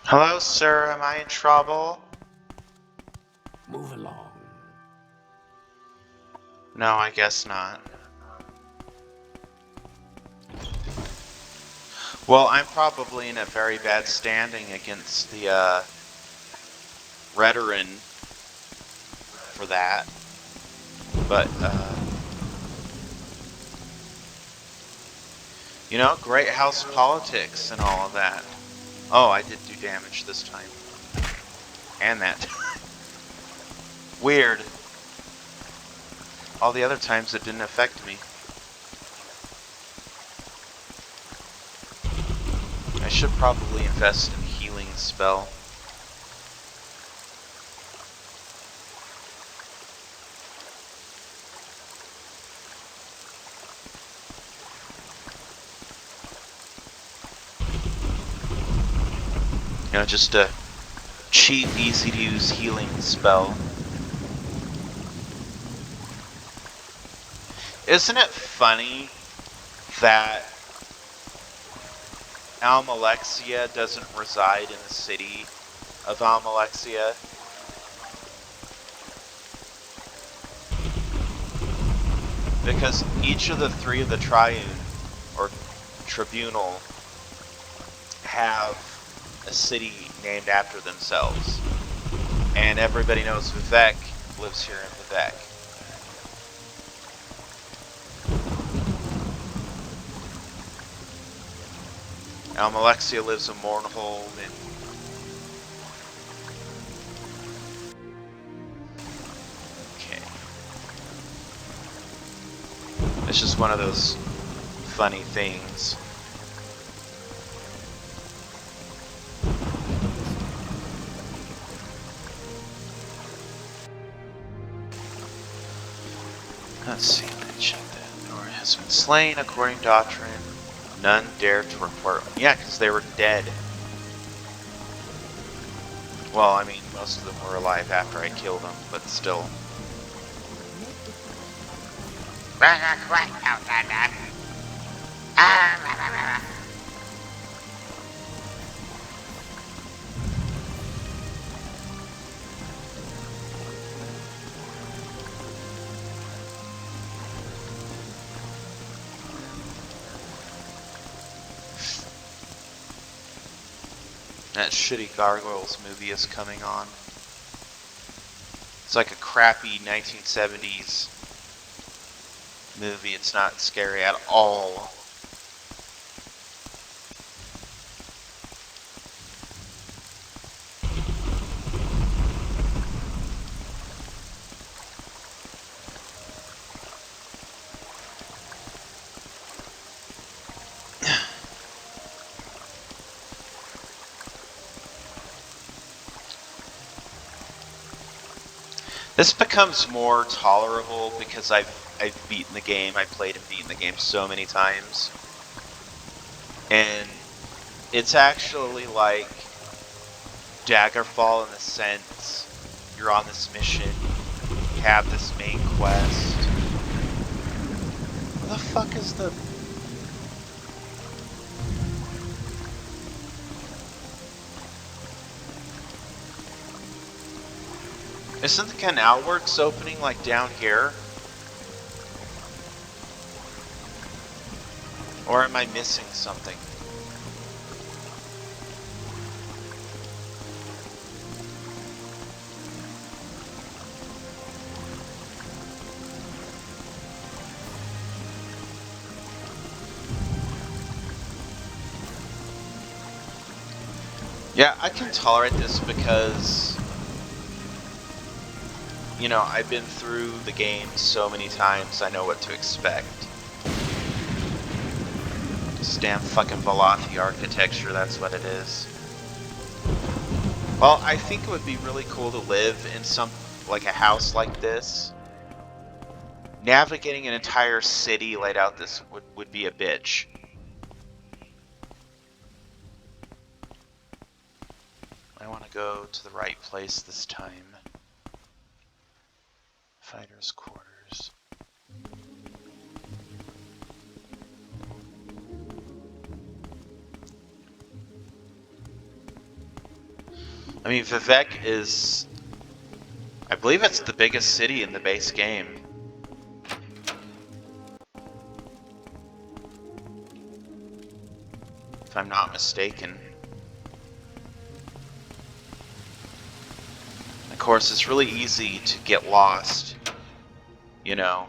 Hello, sir. Am I in trouble? Move along. No, I guess not. Well, I'm probably in a very bad standing against the Redarin for that. But, you know, great house politics and all of that. Oh, I did do damage this time. And that. Weird. all the other times it didn't affect me. I should probably invest in healing spell. You know, just a cheap, easy to use healing spell. Isn't it funny that Almalexia doesn't reside in the city of Almalexia? Because each of the three of the Triune, or Tribunal, have a city named after themselves. And everybody knows Vivec lives here in Vivec. Almalexia lives in Mournhold, and okay. It's just one of those funny things. Let's see, let me check that. Nora has been slain according to doctrine. None dare to report. Yeah, because they were dead. Well, I mean, most of them were alive after I killed them, but still. That shitty Gargoyles movie is coming on. It's like a crappy 1970s movie. It's not scary at all. This becomes more tolerable because I've beaten the game. I played and beaten the game so many times. And it's actually like Daggerfall in the sense you're on this mission, you have this main quest. Where the fuck is the... Isn't the Canal Works opening like down here? Or am I missing something? Yeah, I can tolerate this because, you know, I've been through the game so many times, I know what to expect. This damn fucking Velothi architecture, that's what it is. Well, I think it would be really cool to live in like a house like this. Navigating an entire city laid out this would be a bitch. I want to go to the right place this time. Fighter's quarters. I mean, Vivec is... I believe it's the biggest city in the base game. If I'm not mistaken. Of course, it's really easy to get lost, you know.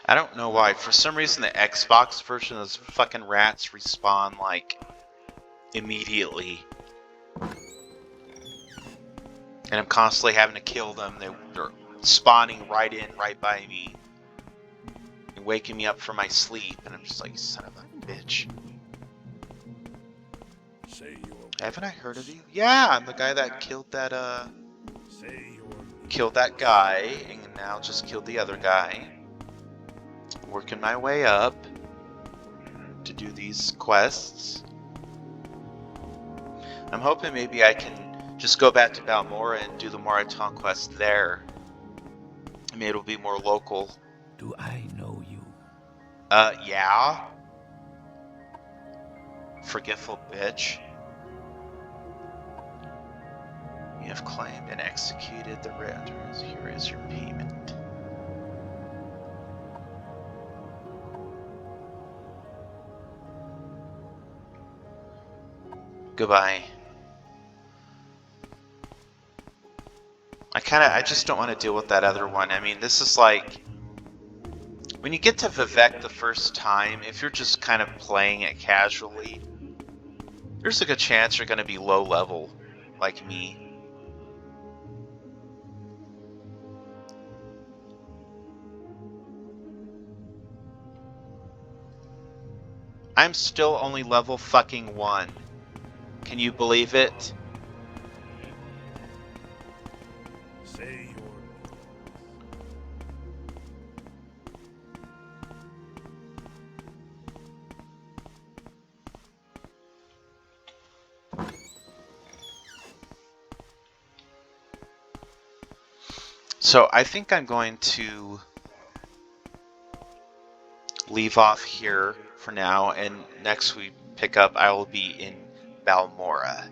I don't know why. For some reason, the Xbox version of those fucking rats respawn, like, immediately. And I'm constantly having to kill them. They're spawning right in, right by me. And waking me up from my sleep. And I'm just like, son of a bitch. Haven't I heard of you? Yeah, I'm the guy that killed that, killed that guy. And now just killed the other guy. Working my way up to do these quests. I'm hoping maybe I can just go back to Balmora and do the Morag Tong quest there. Maybe it'll be more local. Do I know you? Yeah. Forgetful bitch. You have claimed and executed the renters. Here is your payment. Goodbye. I just don't want to deal with that other one. I mean, this is like, when you get to Vivec the first time, if you're just kind of playing it casually, there's a good chance you're going to be low level, like me. I'm still only level fucking 1. Can you believe it? So I think I'm going to leave off here for now, and next we pick up, I will be in Balmora.